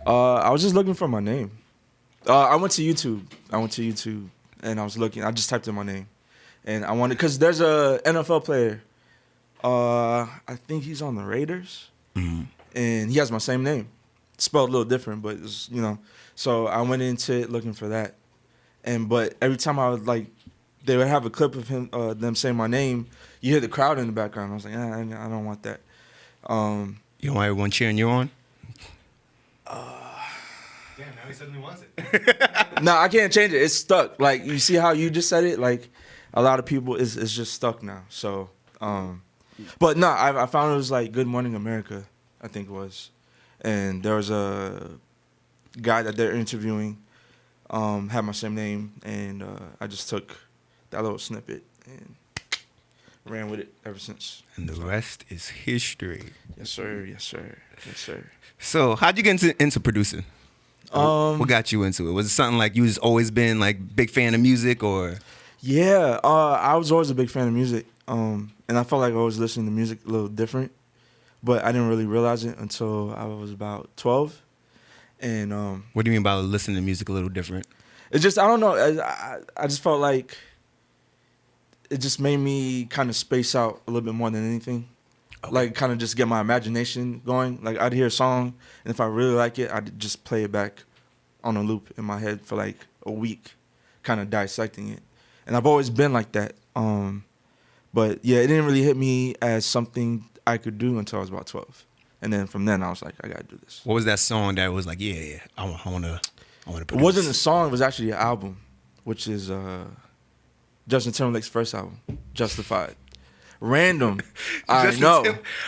I was just looking for my name. I went to YouTube. And I was looking. I just typed in my name, and I wanted because there's a NFL player. I think he's on the Raiders, and he has my same name, spelled a little different, but it's, you know. So I went into it looking for that, but every time I would they would have a clip of them saying my name. You hear the crowd in the background. I was like, I don't want that. You don't want everyone cheering you on? Damn, now he suddenly wants it. No, I can't change it. It's stuck. Like, you see how you just said it? Like, a lot of people, it's just stuck now. So, but no, I found it was like Good Morning America, I think it was. And there was a guy that they're interviewing, had my same name, and I just took that little snippet and ran with it ever since. And the rest is history. Yes, sir. Yes, sir. Yes, sir. So, how'd you get into producing? What got you into it? Was it something like you just always been like big fan of music, or? Yeah, I was always a big fan of music, and I felt like I was listening to music a little different, but I didn't really realize it until I was about 12. And what do you mean by listening to music a little different? It's just, I don't know. I just felt like it just made me kind of space out a little bit more than anything. Okay. Like, kind of just get my imagination going. Like, I'd hear a song, and if I really like it, I'd just play it back on a loop in my head for like a week, kind of dissecting it. And I've always been like that. But yeah, it didn't really hit me as something I could do until I was about 12. And then from then I was like, I gotta do this. What was that song that was like, yeah, I wanna produce? It wasn't a song, it was actually an album, which is Justin Timberlake's first album, Justified. Random. I know.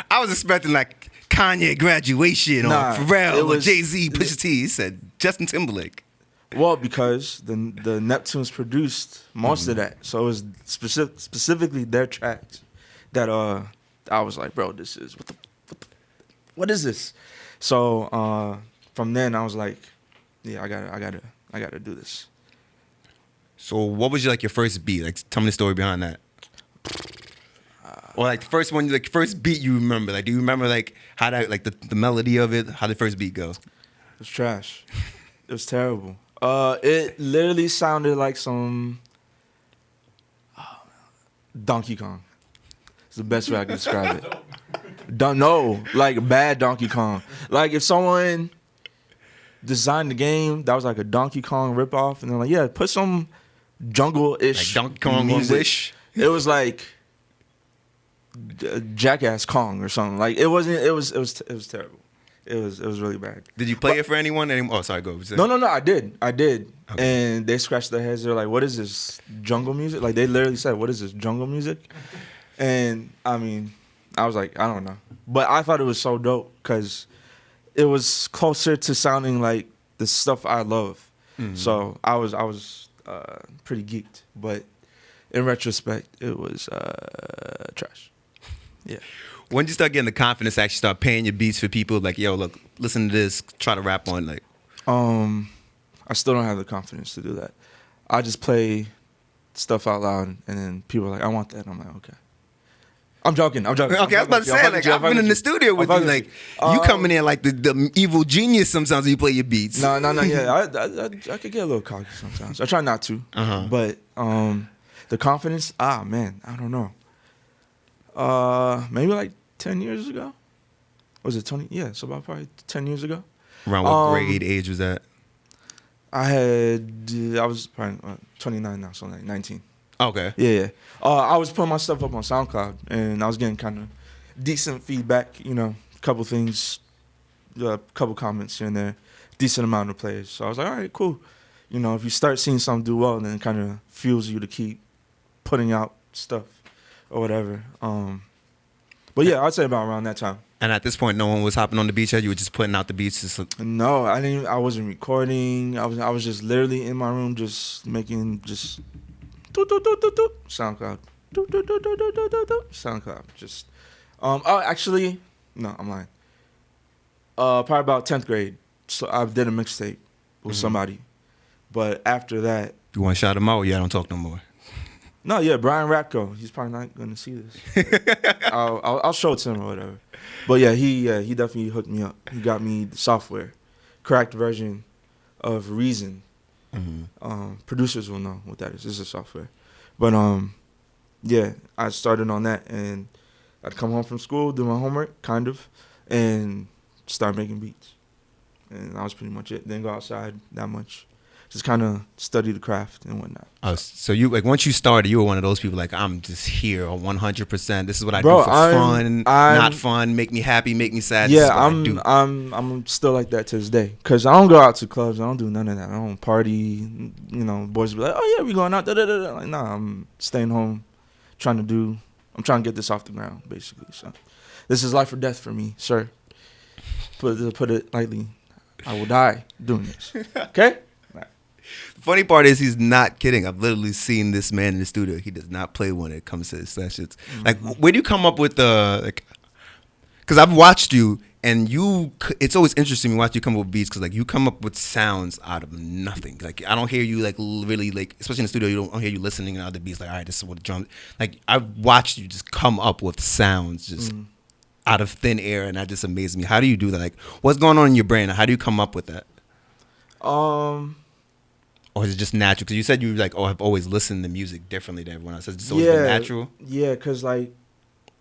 I was expecting like Kanye Graduation or Pharrell or Jay-Z, Pusha T. He said Justin Timberlake. Well, because the Neptunes produced most of that, so it was specifically their tracks that I was like, bro, this is what is this? So from then I was like, yeah, I gotta do this. So what was your first beat? Like, tell me the story behind that. Or like the first one, like first beat you remember. Like, do you remember like how that, like the melody of it, how the first beat goes? It was trash. It was terrible. It literally sounded like some Donkey Kong. It's the best way I can describe it. Don't know, like bad Donkey Kong. Like if someone designed the game that was like a Donkey Kong ripoff, and they're like, yeah, put some jungle-ish like Donkey Kong music. It was like Jackass Kong or something. Like it wasn't. It was terrible. It was really bad. Did you play it for anyone? Oh, sorry, go. No. I did. Okay. And they scratched their heads. They're like, "What is this jungle music?" Like they literally said, "What is this jungle music?" And I mean, I was like, I don't know, but I thought it was so dope because it was closer to sounding like the stuff I love. Mm-hmm. So I was pretty geeked, but in retrospect, it was trash. Yeah. When did you start getting the confidence to actually start paying your beats for people? Like, yo, look, listen to this, try to rap on, like. I still don't have the confidence to do that. I just play stuff out loud, and then people are like, I want that. And I'm like, okay. I'm joking. Okay, I was about to say, like, I've been in the studio with you, like, you coming in like the evil genius sometimes when you play your beats. No, yeah, I could get a little cocky sometimes. I try not to, but the confidence, man, I don't know. Maybe like 10 years ago. Was it 20? Yeah, so about probably 10 years ago. Around what grade, age was that? I was probably 29 now, so like 19. Okay. Yeah. I was putting my stuff up on SoundCloud, and I was getting kind of decent feedback, you know, a couple things, a couple comments here and there, decent amount of plays. So I was like, all right, cool. You know, if you start seeing something do well, then it kind of fuels you to keep putting out stuff or whatever. But yeah, I'd say about around that time. And at this point, no one was hopping on the beach yet? You were just putting out the beats? No, I didn't. I wasn't recording. I was just literally in my room just making just SoundCloud. SoundCloud. Just actually, no, I'm lying. Probably about 10th grade. So I did a mixtape with somebody. But after that, you want to shout him out? Or yeah, I don't talk no more. No, yeah, Brian Ratko. He's probably not gonna see this. I'll show it to him or whatever. But yeah, he definitely hooked me up. He got me the software, cracked version of Reason. Mm-hmm. Producers will know what that is. It's a software. But yeah, I started on that, and I'd come home from school, do my homework, kind of, and start making beats. And that was pretty much it. Didn't go outside that much. Just kind of study the craft and whatnot. Oh, so you like once you started, you were one of those people like I'm just here 100%. This is what I Bro, do for fun, I'm not fun, make me happy, make me sad. Yeah, this is what I do. I'm still like that to this day. Cause I don't go out to clubs. I don't do none of that. I don't party. You know, boys be like, oh yeah, we going out. Da, da, da, da. Like, nah, I'm staying home, I'm trying to get this off the ground, basically. So, this is life or death for me, sir. Put it lightly, I will die doing this. Okay. The funny part is he's not kidding. I've literally seen this man in the studio. He does not play when it comes to his sessions. Mm-hmm. Like, where do you come up with the like? Because I've watched you, and it's always interesting to watch you come up with beats. Because like you come up with sounds out of nothing. Like I don't hear you like really like, especially in the studio. You don't hear you listening to other beats. Like all right, this is what the drum. Like I've watched you just come up with sounds just out of thin air, and that just amazes me. How do you do that? Like what's going on in your brain? How do you come up with that? Or is it just natural? Because you said you like, I've always listened to music differently than everyone else. It's just always been natural? Yeah, because like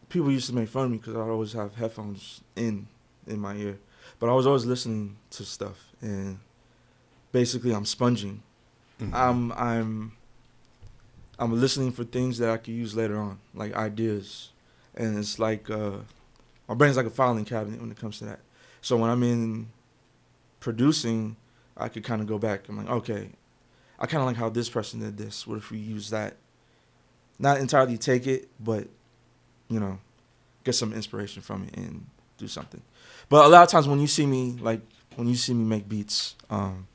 people used to make fun of me because I always have headphones in my ear. But I was always listening to stuff. And basically I'm sponging. Mm-hmm. I'm listening for things that I could use later on, like ideas. And it's like, my brain's like a filing cabinet when it comes to that. So when I'm in producing, I could kind of go back. I'm like, okay, I kind of like how this person did this. What if we use that? Not entirely take it, but, you know, get some inspiration from it and do something. But a lot of times when you see me make beats, I'm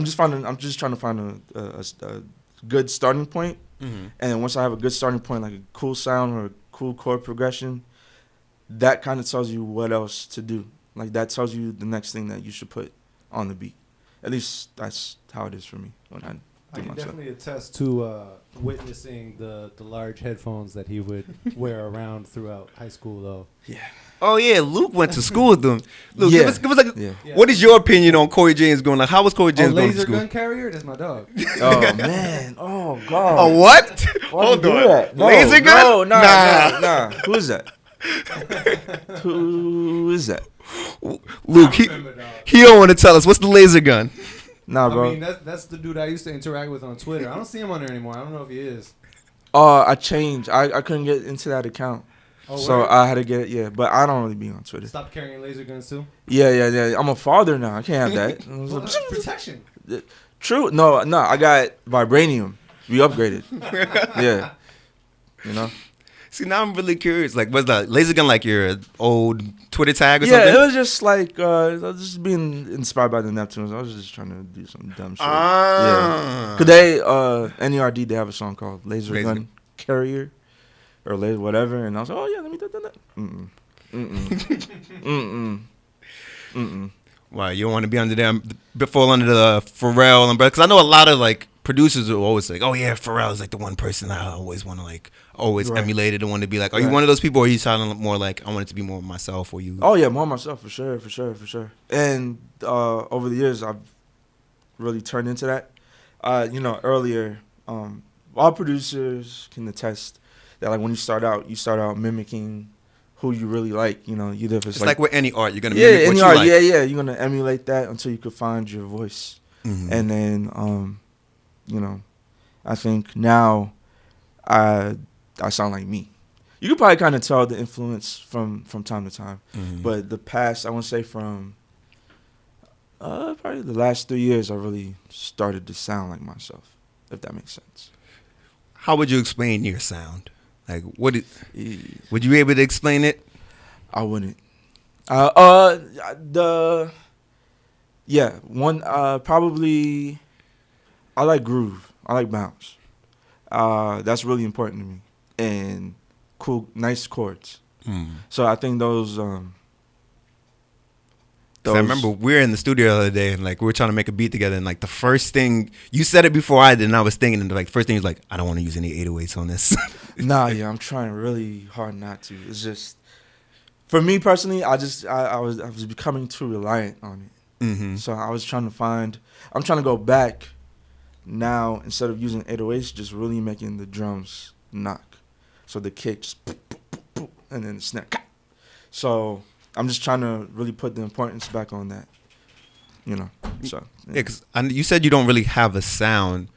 just trying to find a good starting point. Mm-hmm. And once I have a good starting point, like a cool sound or a cool chord progression, that kind of tells you what else to do. Like that tells you the next thing that you should put on the beat. At least that's how it is for me when I do I can myself. definitely attest to witnessing the large headphones that he would wear around throughout high school, though. Yeah. Oh yeah, Luke went to school with them. Luke, Yeah. give us like, Yeah. what is your opinion on Corey James going? Like, how was Corey James going to Laser school? gun carrier? That's my dog. Oh man. Oh god. Oh what? Why'd Hold you do on. that? No, Laser gun? Nah. Who is that? Who is that? Luke, he don't want to tell us. What's the laser gun? Nah, bro. I mean, that's the dude I used to interact with on Twitter. I don't see him on there anymore. I don't know if he is. I changed. I couldn't get into that account. Oh, So word? I had to get it, yeah. But I don't really be on Twitter. Stop carrying laser guns too? Yeah. I'm a father now. I can't have that. Well, that's protection. True. No, I got vibranium. We upgraded. Yeah. You know? See, now I'm really curious. Like, was the laser gun like your old Twitter tag or Yeah, something? it was just like, I was just being inspired by the Neptunes. I was just trying to do some dumb shit. Yeah. Because NERD, they have a song called Laser Gun Carrier. Or laser whatever. And I was like, oh, yeah, let me do that. Wow, you don't want to be under them, fall under the Pharrell umbrella? Because I know a lot of like producers are always like, oh yeah, Pharrell is like the one person I always want to like, always emulate it and want to be like. Are you one of those people, or are you sounding more like I want it to be more myself? Or you? Oh yeah, more myself for sure. And over the years, I've really turned into that. Earlier, all producers can attest that like when you start out mimicking who you really like, either if it's like with any art, you're gonna mimic what you art, like. yeah, you're gonna emulate that until you can find your voice. Mm-hmm. And then, I think now I sound like me. You could probably kind of tell the influence from time to time, but the past, I want to say from probably the last 3 years, I really started to sound like myself, if that makes sense. How would you explain your sound? Like, would you be able to explain it? I wouldn't. Probably, I like groove. I like bounce. That's really important to me. And cool, nice chords. So I think those. I remember we were in the studio the other day and like we were trying to make a beat together and like the first thing you said it before I did and I was thinking and like the first thing was like I don't want to use any 808s on this. I'm trying really hard not to. It's just for me personally, I was becoming too reliant on it. Mm-hmm. So I was trying to find. I'm trying to go back now instead of using 808s, just really making the drums knock. So the kick just boop, boop, boop, boop, and then the snare. So I'm just trying to really put the importance back on that. You know. So Yeah, because you said you don't really have a sound.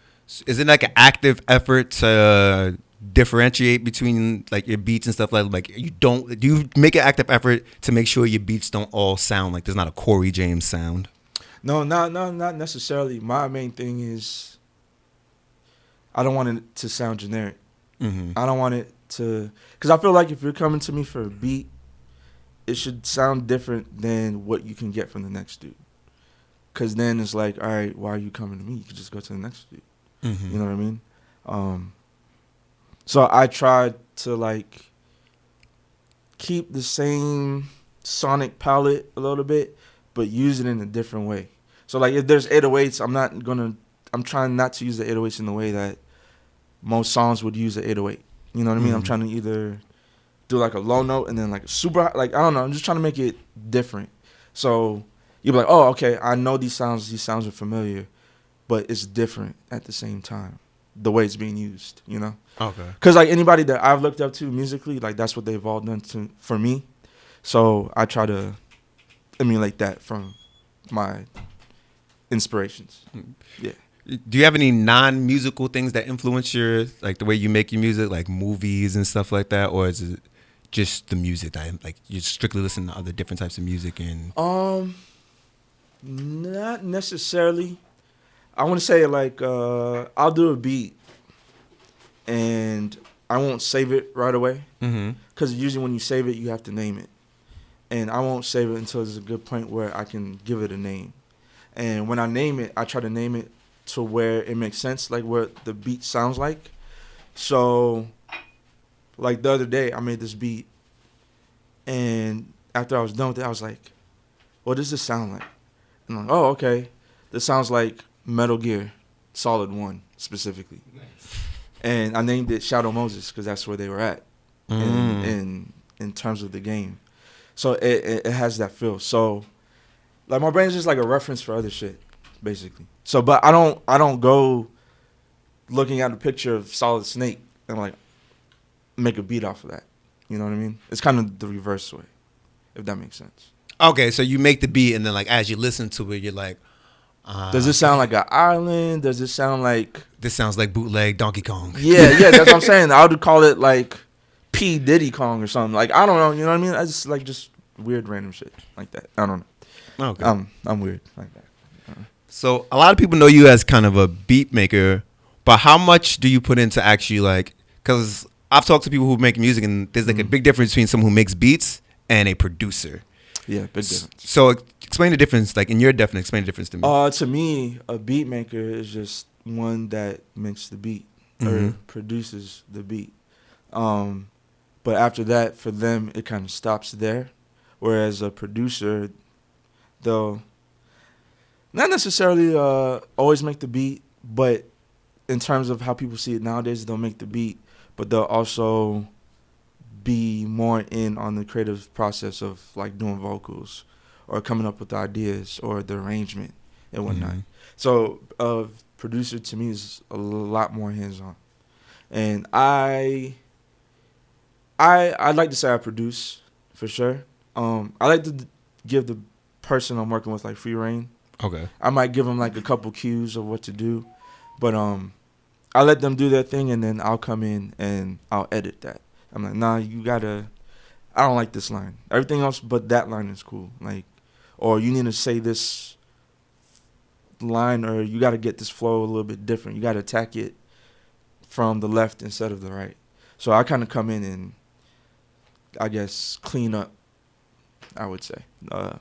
Is it like an active effort to differentiate between like your beats and stuff like you don't? Do you make an active effort to make sure your beats don't all sound like there's not a Corey James sound? No, not necessarily. My main thing is I don't want it to sound generic. Mm-hmm. I don't want it to, because I feel like if you're coming to me for a beat, it should sound different than what you can get from the next dude. Because then it's like, all right, why are you coming to me? You could just go to the next dude. Mm-hmm. You know what I mean? So I tried to like keep the same sonic palette a little bit, but use it in a different way. So like if there's 808s, I'm trying not to use the 808s in the way that most songs would use the 808. You know what I mean? I'm trying to either do like a low note and then like a super, like, I don't know. I'm just trying to make it different. So you'll be like, oh, okay, I know these sounds are familiar, but it's different at the same time, the way it's being used, you know? Okay. Because like anybody that I've looked up to musically, like that's what they've all done for me. So I try to emulate that from my inspirations. Yeah. Do you have any non-musical things that influence your like the way you make your music, like movies and stuff like that, or is it just the music that like you strictly listen to other different types of music and? Not necessarily. I want to say like I'll do a beat and I won't save it right away because usually when you save it you have to name it, and I won't save it until there's a good point where I can give it a name. And when I name it, I try to name it to where it makes sense, like what the beat sounds like. So like the other day I made this beat, and after I was done with it I was like, what does this sound like? And I'm like, oh, okay, this sounds like Metal Gear Solid 1 specifically. Nice. And I named it Shadow Moses because that's where they were at in terms of the game. So it has that feel. So like my brain is just like a reference for other shit, basically. So but I don't go looking at a picture of Solid Snake and like make a beat off of that. You know what I mean? It's kind of the reverse way, if that makes sense. Okay, so you make the beat and then like as you listen to it, you're like, does this sound like an island? Does this sound like this sounds like bootleg Donkey Kong? Yeah, that's what I'm saying. I would call it like P Diddy Kong or something. Like I don't know, you know what I mean? I just like just weird random shit like that. I don't know. Okay. I'm weird like that. So a lot of people know you as kind of a beat maker, but how much do you put into actually like? Because I've talked to people who make music, and there's like a big difference between someone who makes beats and a producer. Yeah, big difference. So explain the difference, like in your definition, explain the difference to me. To me, a beat maker is just one that makes the beat or produces the beat. But after that, for them, it kind of stops there. Whereas a producer, they'll not necessarily always make the beat, but in terms of how people see it nowadays, they'll make the beat, but they'll also be more in on the creative process of like doing vocals or coming up with the ideas or the arrangement and whatnot. So a producer to me is a lot more hands-on. And I'd like to say I produce for sure. I like to give the person I'm working with like free reign. Okay. I might give them like a couple cues of what to do, but I let them do their thing, and then I'll come in and I'll edit that. I'm like, nah, you gotta. I don't like this line. Everything else but that line is cool. Like, or you need to say this line, or you gotta get this flow a little bit different. You gotta attack it from the left instead of the right. So I kind of come in and, I guess, clean up, I would say, and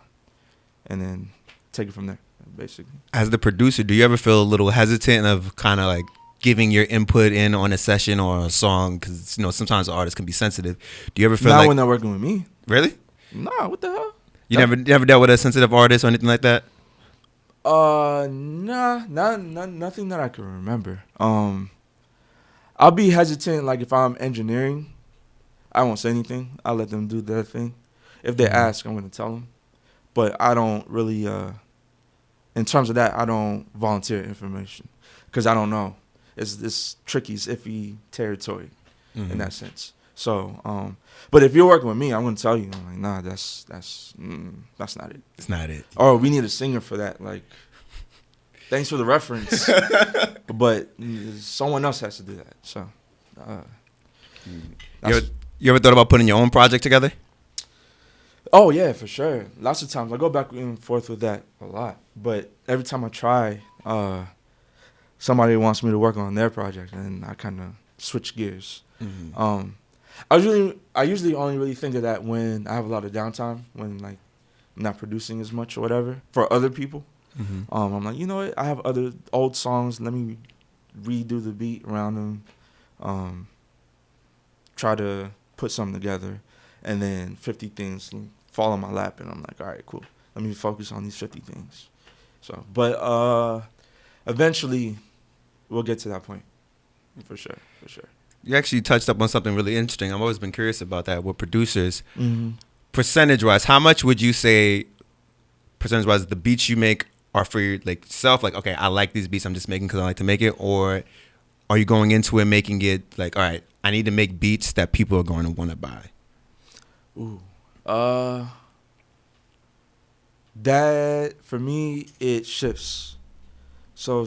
then take it from there, basically. As the producer, do you ever feel a little hesitant of kind of like giving your input in on a session or a song? Because, you know, sometimes artists can be sensitive. Do you ever feel Not like... when they're working with me. Really? Nah, what the hell? You never dealt with a sensitive artist or anything like that? Nah, nothing that I can remember. I'll be hesitant, like if I'm engineering, I won't say anything. I'll let them do their thing. If they ask, I'm gonna tell them. But I don't really in terms of that, I don't volunteer information because I don't know. It's tricky, it's iffy territory in that sense. So, but if you're working with me, I'm gonna tell you, I'm like, nah, that's not it. It's not it. Or we need a singer for that. Like, thanks for the reference, but someone else has to do that. So, You ever thought about putting your own project together? oh yeah, for sure. Lots of times I go back and forth with that a lot. But every time I try, somebody wants me to work on their project, and I kind of switch gears. I usually only really think of that when I have a lot of downtime, when like I'm not producing as much or whatever for other people. I'm like, you know what? I have other old songs. Let me redo the beat around them. Try to put something together, and then 50 things fall on my lap, and I'm like, all right, cool. Let me focus on these 50 things. So, but eventually, we'll get to that point, for sure. You actually touched up on something really interesting. I've always been curious about that with producers. Percentage-wise, how much would you say, percentage-wise, the beats you make are for your, like, self? Like, okay, I like these beats, I'm just making because I like to make it. Or are you going into it making it like, all right, I need to make beats that people are going to want to buy? That, for me, it shifts. So,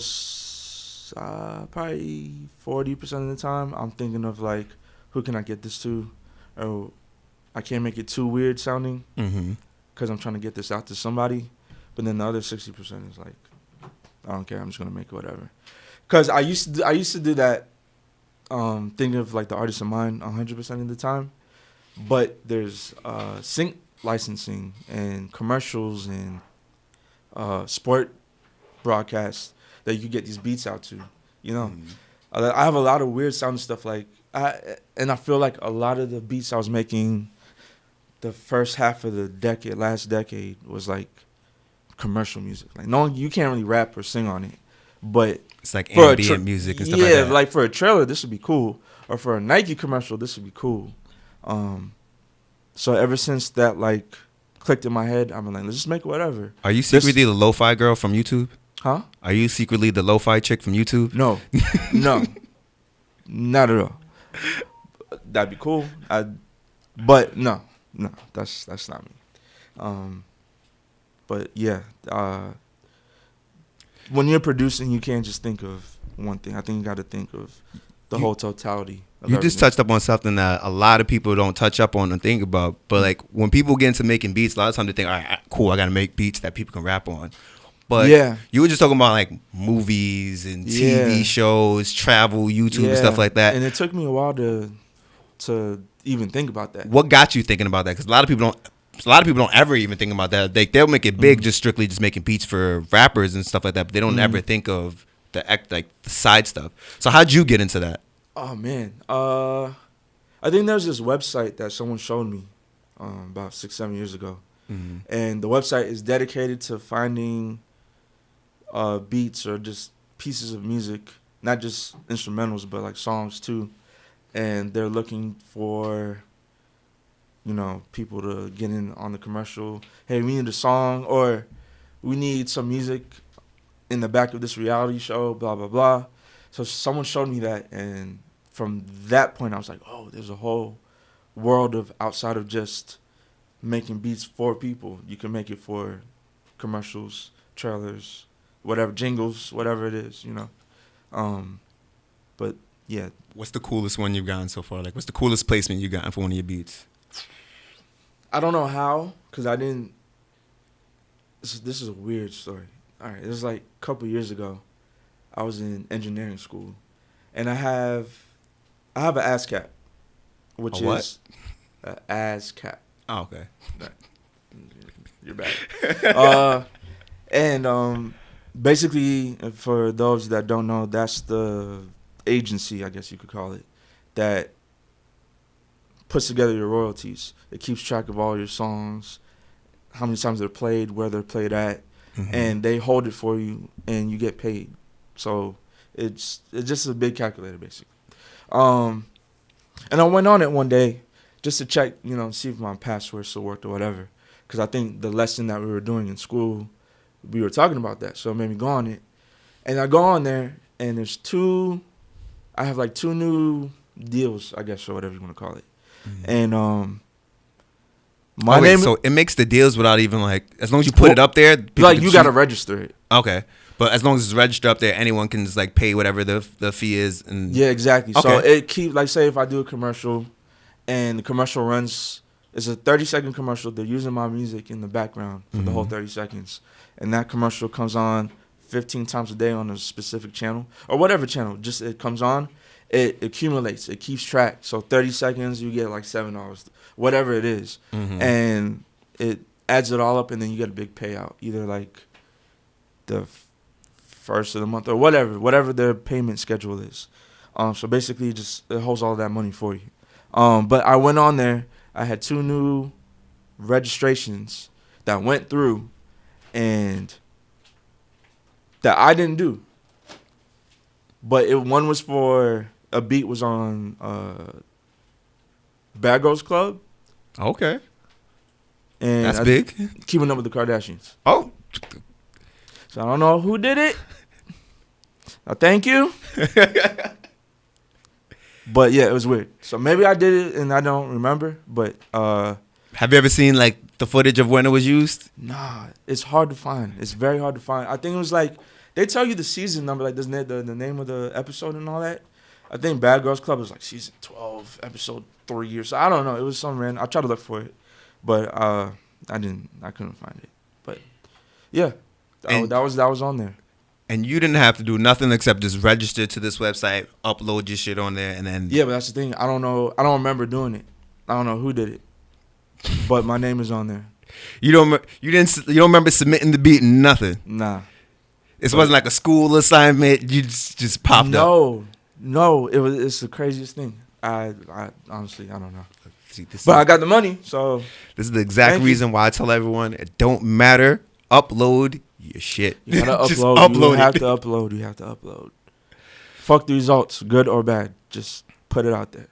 probably 40% of the time, I'm thinking of, like, who can I get this to? Or I can't make it too weird sounding because I'm trying to get this out to somebody. But then the other 60% is, like, I don't care. I'm just going to make it whatever. Because I used to do that, thinking of, like, the artist in mind 100% of the time. But there's sync licensing and commercials and sport broadcasts that you could get these beats out to, you know. I have a lot of weird sounding stuff, like, I feel like a lot of the beats I was making the first half of the last decade was like commercial music. Like, no, you can't really rap or sing on it, but it's like ambient music and stuff like that. Yeah, like for a trailer, this would be cool, or for a Nike commercial, this would be cool. So ever since that, like, clicked in my head, I'm like, let's just make whatever. Are you secretly the lo-fi girl from YouTube? Huh? Are you secretly the lo-fi chick from YouTube? No, no, not at all. That'd be cool. But no, that's not me. But yeah, when you're producing, you can't just think of one thing. I think you got to think of the whole totality. You just touched up on something that a lot of people don't touch up on and think about. But like when people get into making beats, a lot of times they think, all right, cool, I got to make beats that people can rap on. But yeah, you were just talking about like movies and TV shows, travel, YouTube, and stuff like that. And it took me a while to even think about that. What got you thinking about that? Because a lot of people don't ever even think about that. They'll make it big just strictly just making beats for rappers and stuff like that. But they don't ever think of the side stuff. So how'd you get into that? Oh man, I think there's this website that someone showed me about 6-7 years ago, and the website is dedicated to finding beats or just pieces of music, not just instrumentals but like songs too, and they're looking for, you know, people to get in on the commercial. Hey, we need a song, or we need some music in the back of this reality show, blah blah blah. So someone showed me that, and from that point I was like, oh, there's a whole world of outside of just making beats for people. You can make it for commercials, trailers, whatever, jingles, whatever it is, you know. But yeah. What's the coolest one you've gotten so far? Like, what's the coolest placement you've gotten for one of your beats? I don't know how, because I didn't. This is a weird story. All right, it was like a couple years ago. I was in engineering school, and I have an ASCAP, which is an ASCAP. Oh, okay. You're back. And basically, for those that don't know, that's the agency, I guess you could call it, that puts together your royalties. It keeps track of all your songs, how many times they're played, where they're played at, and they hold it for you, and you get paid. So it's just a big calculator, basically. And I went on it one day just to check, you know, see if my password still worked or whatever, because I think the lesson that we were doing in school we were talking about that, so it made me go on it. And I go on there, and I have like 2 new deals, I guess, or whatever you want to call it. And my name. So it makes the deals without even like, as long as you put it up there, people Like can you choose- gotta register it. Okay, but as long as it's registered up there, anyone can just like pay whatever the fee is. And Yeah, exactly. So Okay. it keeps, like, say if I do a commercial, and the commercial runs, it's a 30-second commercial. They're using my music in the background for the whole 30 seconds, and that commercial comes on 15 times a day on a specific channel or whatever channel. Just it comes on, it accumulates, it keeps track. So 30 seconds, you get like $7, whatever it is, and it adds it all up, and then you get a big payout, either like the first of the month or whatever their payment schedule is. So basically, just it holds all that money for you. But I went on there. I had 2 new registrations that went through, and that I didn't do. But one was for a beat was on Bad Girls Club, Okay, and that's big. Keeping Up with the Kardashians. Oh, So I don't know who did it. Thank you. But yeah, it was weird. So maybe I did it and I don't remember. But have you ever seen like the footage of when it was used? nah, it's hard to find. It's very hard to find. I think it was like they tell you the season number, like the name of the episode and all that. I think Bad Girls Club was like season 12, episode 3 or so. I don't know. It was some random. I tried to look for it, but I couldn't find it. But yeah, And- that was on there. And you didn't have to do nothing except just register to this website, upload your shit on there, and then Yeah, but that's the thing. I don't know. I don't remember doing it. I don't know who did it, but my name is on there. you don't remember submitting the beat, nothing. Nah. It wasn't like a school assignment. You just popped up. No. It's the craziest thing. I honestly I don't know. See, this But is, I got the money, so this is the exact Thank you. reason why I tell everyone it don't matter. Upload your shit. you gotta Just upload. upload You have it. to upload. You have to upload. Fuck the results, good or bad. Just put it out there.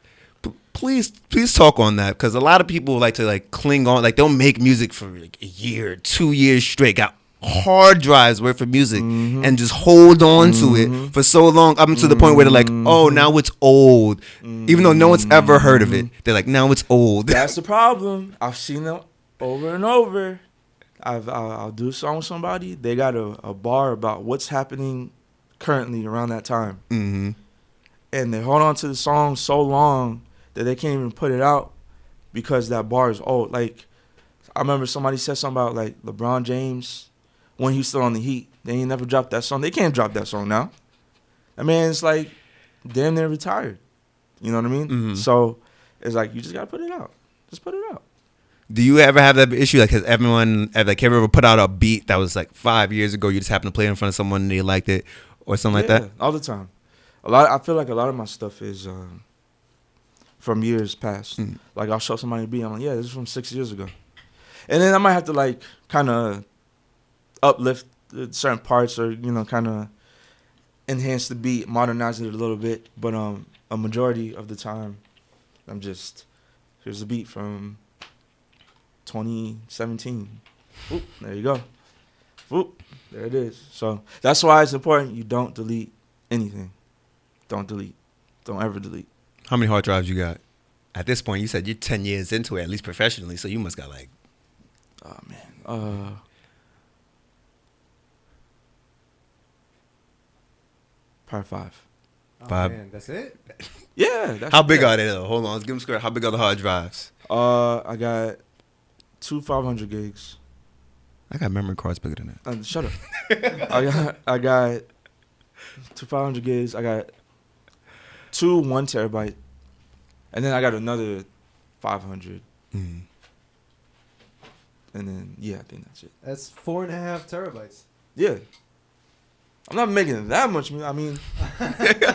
Please talk on that, because a lot of people like to like cling on, like they'll make music for like a year, 2 years straight, got hard drives worth of music, and just hold on to it for so long, up to the point where they're like, oh, now it's old, even though no one's ever heard of it. They're like, now it's old. That's the problem. I've seen it over and over. I'll do a song with somebody. They got a bar about what's happening currently around that time. And they hold on to the song so long that they can't even put it out because that bar is old. Like, I remember somebody said something about, like, LeBron James when he was still on the Heat. They ain't never dropped that song. They can't drop that song now. I mean, it's like, damn near retired. You know what I mean? So, it's like, you just got to put it out. Just put it out. Do you ever have that issue? Like, has everyone ever put out a beat that was like 5 years ago? You just happened to play it in front of someone and they liked it, or something like that? All the time. I feel like a lot of my stuff is from years past. Like, I'll show somebody a beat. I'm like, yeah, this is from 6 years ago. And then I might have to, like, kind of uplift certain parts or, you know, kind of enhance the beat, modernize it a little bit. But a majority of the time, I'm just, here's the beat from 2017. Oop, there you go. Oop, there it is. So that's why it's important you don't delete anything. Don't delete. Don't ever delete. How many hard drives you got? At this point, you said you're 10 years into it, at least professionally, so you must got like... Oh, man. Probably 5. Oh, 5. man, that's it? Yeah. That's, How big yeah. are they, though? Hold on, let's give them square. How big are the hard drives? I got 2 500 gigs. I got memory cards bigger than that. Shut up. I got 2 500 gigs. I got 2 1 terabyte, and then I got another 500. And then I think that's it. That's 4.5 terabytes. Yeah. I'm not making that much. I mean,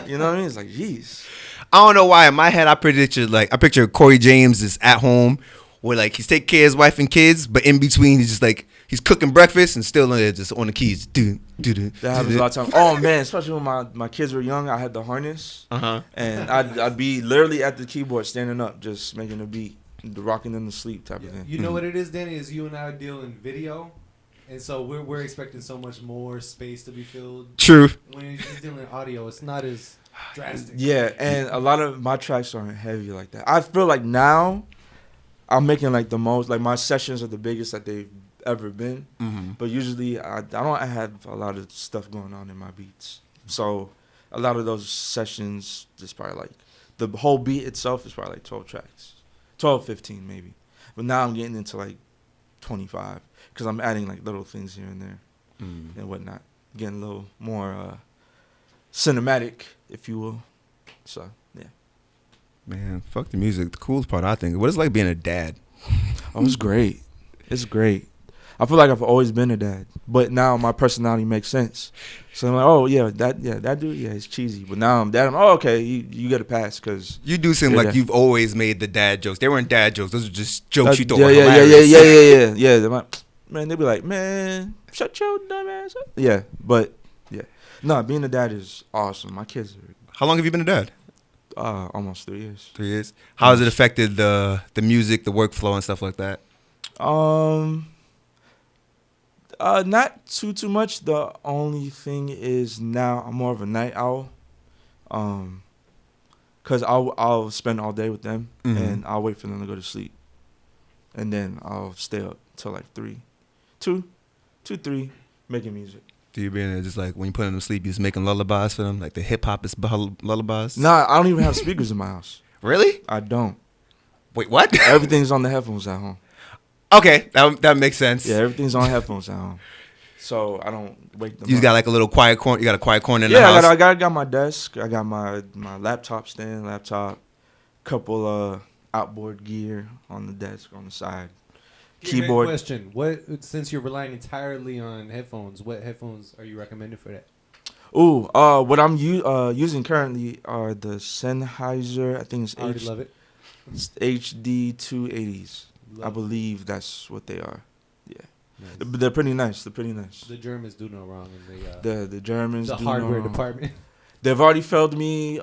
you know what I mean? It's like, jeez. I don't know why. In my head, I picture Corey James is at home where like he's taking care of his wife and kids, but in between he's just like he's cooking breakfast and still just on the keys. That happens a lot of times. Oh man, especially when my kids were young, I had the harness, and I'd be literally at the keyboard standing up, just making a beat, rocking them to sleep type of thing. You know what it is, Danny? Is you and I deal in video, And so we're expecting so much more space to be filled. True. When you're just dealing with audio, it's not as drastic. Yeah, and a lot of my tracks aren't heavy like that. I feel like now I'm making like the most, like my sessions are the biggest that they've ever been. Mm-hmm. But usually I don't have a lot of stuff going on in my beats. So a lot of those sessions just probably like, the whole beat itself is probably like 12 tracks. 12, 15 maybe. But now I'm getting into like 25 because I'm adding like little things here and there and whatnot. Getting a little more cinematic, if you will. So, yeah. Man, fuck the music. The coolest part, I think. What is it like being a dad? Oh, it's great. It's great. I feel like I've always been a dad, but now my personality makes sense. So I'm like, oh yeah, that dude, yeah, he's cheesy. But now I'm dad. I'm, oh, okay, you get a pass because You do seem like dad. you've always made the dad jokes. They weren't dad jokes. Those are just jokes you thought yeah, were yeah, hilarious. yeah. They're like, man, they be like, man, shut your dumb ass up. Yeah, but yeah, no, being a dad is awesome. My kids How long have you been a dad? are almost 3 years. 3 years. How has it affected the music, the workflow, and stuff like that? Not too much. The only thing is now I'm more of a night owl. Cause I'll spend all day with them and I'll wait for them to go to sleep, and then I'll stay up till like 3, making music. Do you being just like when you put them to sleep, you just making lullabies for them, like the hip hop is lullabies? Nah, I don't even have speakers in my house. Really? I don't. Wait, what? Everything's on the headphones at home. Okay, that makes sense. Yeah, everything's on headphones at home. So I don't wake them You up. got like a little quiet corner. You got a quiet corner in the Yeah, house. I got my desk. I got my laptop stand, couple outboard gear on the desk on the side. Keyboard. Question: What, since you're relying entirely on headphones, what headphones are you recommending for that? Ooh, what I'm using currently are the Sennheiser. I think it's I already love it. HD 280s. I Love believe that's what they are. Yeah, Nice. they're pretty nice. The Germans do no wrong in The Germans. the do hardware know- department. They've already failed me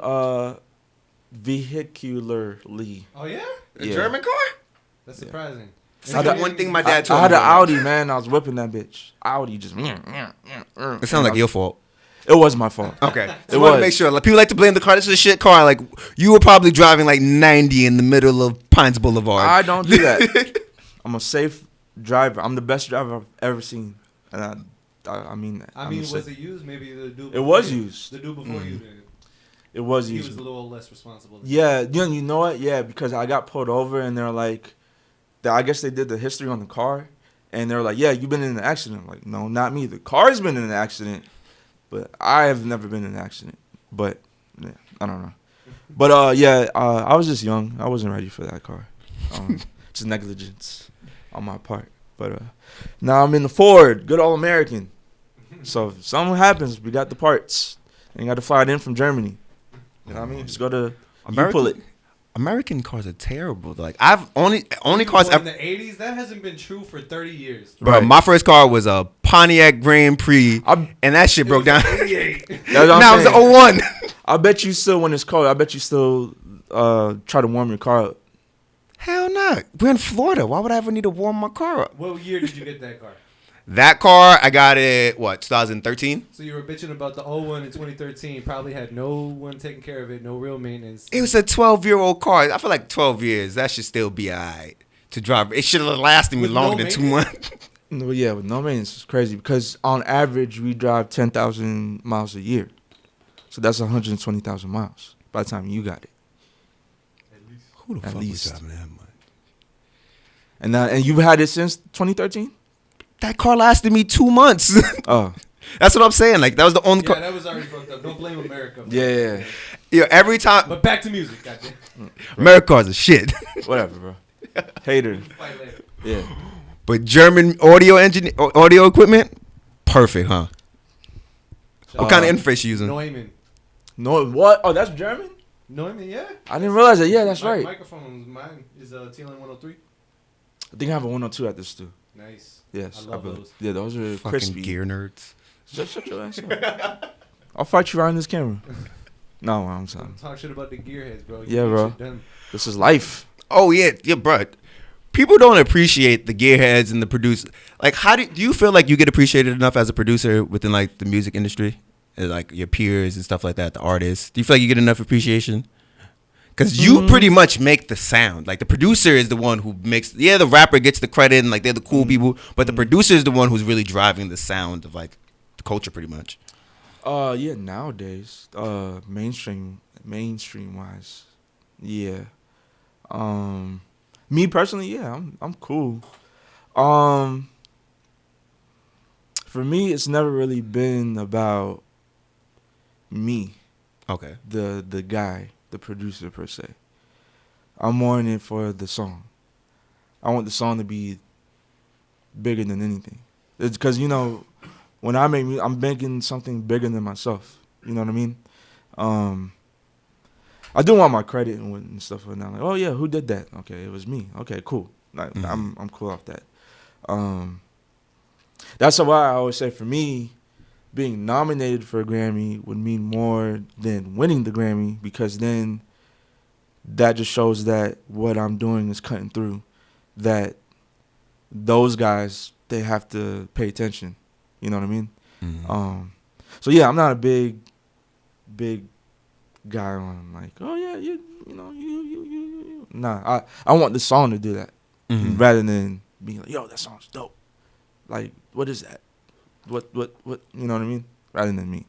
vehicularly. Oh yeah, A Yeah. German car? that's surprising. It's like the one thing my dad I told had me. an Audi, man. I was whipping that bitch. Audi just. It sounds like your fault. It was my fault. Okay. It So I want to was. make sure. Like, people like to blame the car. This is a shit car. Like, you were probably driving like 90 in the middle of Pines Boulevard. I don't do that. I'm a safe driver. I'm the best driver I've ever seen, and I mean that. I mean, was it used? Maybe the dude. It was before you- used. The dude before you did. It was He used. was a little less responsible. Yeah, you know what? Yeah, because I got pulled over and they're like, I guess they did the history on the car, and they're like, yeah, you've been in an accident. I'm like, no, not me. The car's been in an accident, but I have never been in an accident. But yeah, I don't know. But I was just young. I wasn't ready for that car. Just negligence on my part. But now I'm in the Ford, good old American. So if something happens, we got the parts. Ain't got to fly it in from Germany. You know what I mean? Just go to you pull it. American cars are terrible. Like, I've only cars. in the '80s, that hasn't been true for 30 years. Bro, Right. my first car was a Pontiac Grand Prix, and that shit broke down. That's what Now I'm it's saying. a 01. I bet you still, when it's cold, I bet you still try to warm your car up. Hell no. We're in Florida. Why would I ever need to warm my car up? What year did you get that car? That car, I got it, 2013? So you were bitching about the 01 in 2013. Probably had no one taking care of it, no real maintenance. It was a 12-year-old car. I feel like 12 years, that should still be all right to drive. It should have lasted me With longer no than 2 maintenance? months. No, yeah, with no maintenance, it's crazy because on average we drive 10,000 miles a year, so that's 120,000 miles by the time you got it. Who the At fuck least. was driving that much? And you've had it since 2013? That car lasted me 2 months. Oh, That's what I'm saying. Like, that was the only Yeah, car. that was already fucked up. Don't blame America. yeah. Yeah, every time. But back to music, goddamn. American cars are shit. Whatever, bro. Hater. Fight later. Yeah. But German audio equipment, perfect, huh? What kind of interface you using? Neumann. No, what? Oh, that's German? Neumann, yeah. I didn't realize that. Yeah, that's right. Microphones, mine is TLN 103. I think I have a 102 at this too. Nice. Yes, I love believe. those. Yeah, those are Fucking crispy. gear nerds. Shut your ass up. I'll fight you right in this camera. No, I'm sorry. Don't talk shit about the gearheads, bro. You Yeah, get bro. shit done. This is life. Oh, yeah, bro. people don't appreciate the gearheads and the producer. Like, how do you feel like you get appreciated enough as a producer within like the music industry, and, like your peers and stuff like that, the artists? Do you feel like you get enough appreciation? Because you pretty much make the sound. Like the producer is the one who makes. Yeah, the rapper gets the credit and like they're the cool people, but the producer is the one who's really driving the sound of like the culture, pretty much. Yeah, nowadays, mainstream wise, yeah. Me personally, yeah, I'm cool. For me, it's never really been about me, Okay. the guy, the producer per se. I'm more in it for the song. I want the song to be bigger than anything. It's because when I make music, I'm making something bigger than myself. You know what I mean? I do want my credit and stuff like that. Like, oh yeah, who did that? Okay, it was me. Okay, cool. Like, I'm cool off that. That's why I always say, for me, being nominated for a Grammy would mean more than winning the Grammy, because then that just shows that what I'm doing is cutting through. That those guys, they have to pay attention. You know what I mean? Mm-hmm. So yeah, I'm not a big guy on like, oh yeah, you. Nah, I want the song to do that, rather than being like, yo, that song's dope. Like, what is that? What? You know what I mean? Rather than me.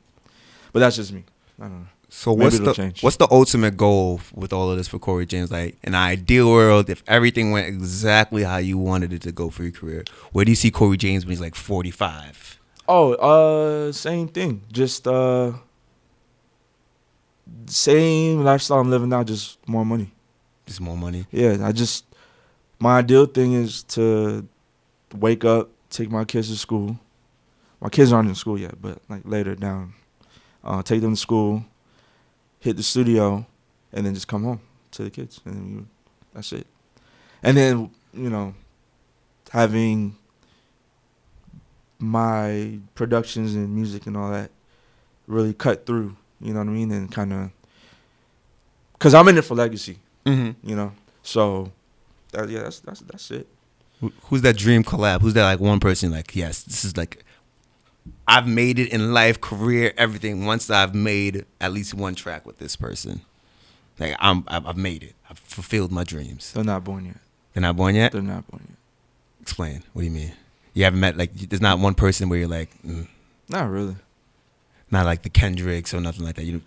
But that's just me. I don't know. So Maybe it'll change. what's the ultimate goal with all of this for Corey James? Like, in an ideal world, if everything went exactly how you wanted it to go for your career, where do you see Corey James when he's like 45? Oh, same thing. Just same lifestyle I'm living now, just more money. Just more money? Yeah, my ideal thing is to wake up, take my kids to school. My kids aren't in school yet, but like later down, take them to school, hit the studio, and then just come home to the kids, and then that's it. And then having my productions and music and all that really cut through. You know what I mean? And kind of, cause I'm in it for legacy. Mm-hmm. So that's it. Who's that dream collab? Who's that like one person like, yes, this is like, I've made it in life, career, everything. Once I've made at least one track with this person, like I've made it. I've fulfilled my dreams. They're not born yet. They're not born yet? They're not born yet. Explain. What do you mean? You haven't met, like, there's not one person where you're like, Not really. not like the Kendricks or nothing like that.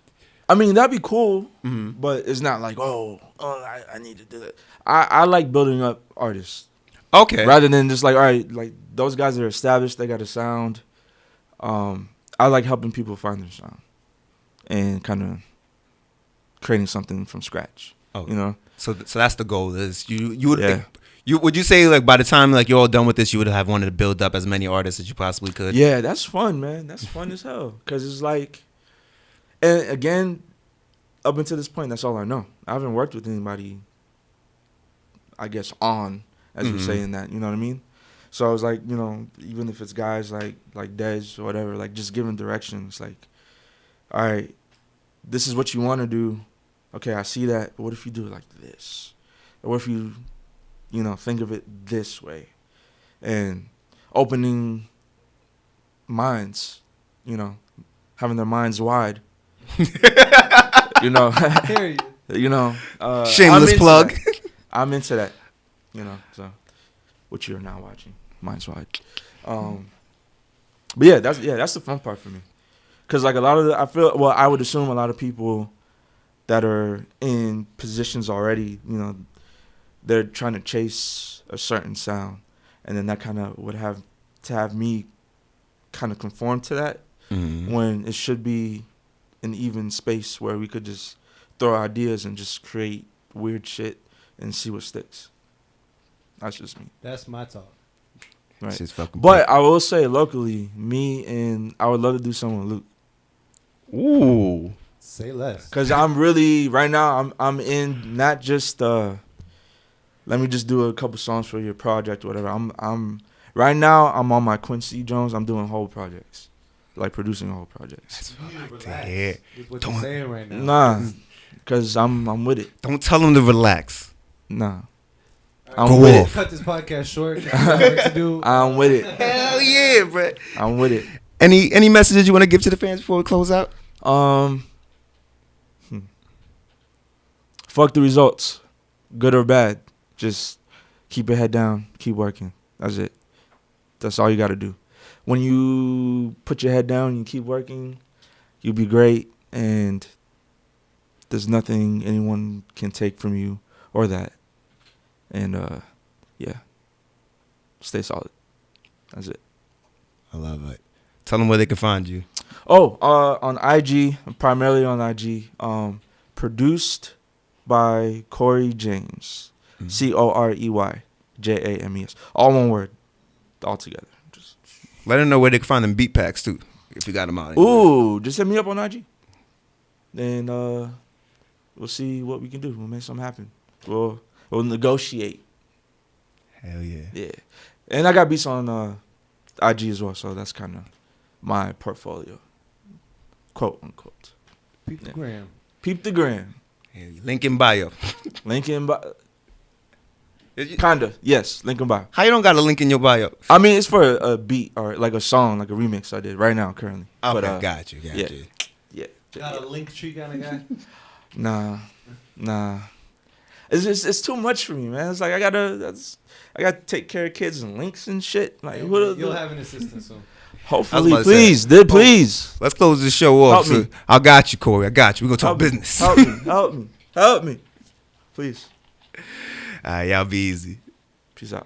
I mean, that'd be cool, but it's not like, I need to do that. I like building up artists. Okay. Rather than just like, all right, like those guys are established, they got a sound. I like helping people find their sound and kind of creating something from scratch. Oh, you know. So that's the goal. Is you would Yeah. would you say like by the time like you're all done with this, you would have wanted to build up as many artists as you possibly could? Yeah, that's fun, man. That's fun as hell. Cause it's like, and again, up until this point, that's all I know. I haven't worked with anybody, I guess, as you're saying that. You know what I mean? So I was like, even if it's guys like Dej or whatever, like just giving directions, like, all right, this is what you want to do. Okay, I see that, but what if you do it like this? Or what if you, think of it this way? And opening minds, having their minds wide. Hear you. Shameless plug. I'm into that, so which you're now watching. Minds wide. But yeah, that's the fun part for me. Cause like I would assume a lot of people that are in positions already, they're trying to chase a certain sound, and then that kind of would have to have me kind of conform to that, when it should be an even space where we could just throw ideas and just create weird shit and see what sticks. That's just me. That's my talk. Right. But I will say locally, I would love to do something with Luke. Ooh. Say less. Cause I'm really right now. I'm in not just let me just do a couple songs for your project or whatever. I'm right now. I'm on my Quincy Jones. I'm doing whole projects, like producing whole projects. Yeah. What you're saying right now. Nah, cause I'm with it. Don't tell him to relax. Nah. I'm with it. Cut this podcast short. 'Cause we got work to do. I'm with it. Hell yeah, bro. I'm with it. Any messages you want to give to the fans before we close out? Fuck the results, good or bad. Just keep your head down, keep working. That's it. That's all you got to do. When you put your head down and you keep working, you'll be great, and there's nothing anyone can take from you or that. And yeah, stay solid. That's it. I love it. Tell them where they can find you. Oh, on IG, primarily on IG. Produced by Corey James. CoreyJames. All one word. All together. Just Let them know where they can find them beat packs too, if you got them out. ooh, just hit me up on IG. And we'll see what we can do. We'll make something happen. We'll negotiate. Hell yeah. Yeah. And I got beats on IG as well, so that's kind of my portfolio. Quote unquote. Peep the gram. Peep the gram. Hell yeah. Link in bio. Link in bio. Kinda, yes. Link in bio. How you don't got a link in your bio? I mean, it's for a beat or like a song, like a remix I did right now currently. Okay, But, got you. Yeah. Got a link tree kind of guy. Nah. It's too much for me, man. It's like I gotta take care of kids and links and shit. Like You'll have an assistant soon. hopefully, about to say, please. Let's close this show off. Help me. I got you, Corey. I got you. We're going to talk business. Help me. Please. All right, y'all be easy. Peace out.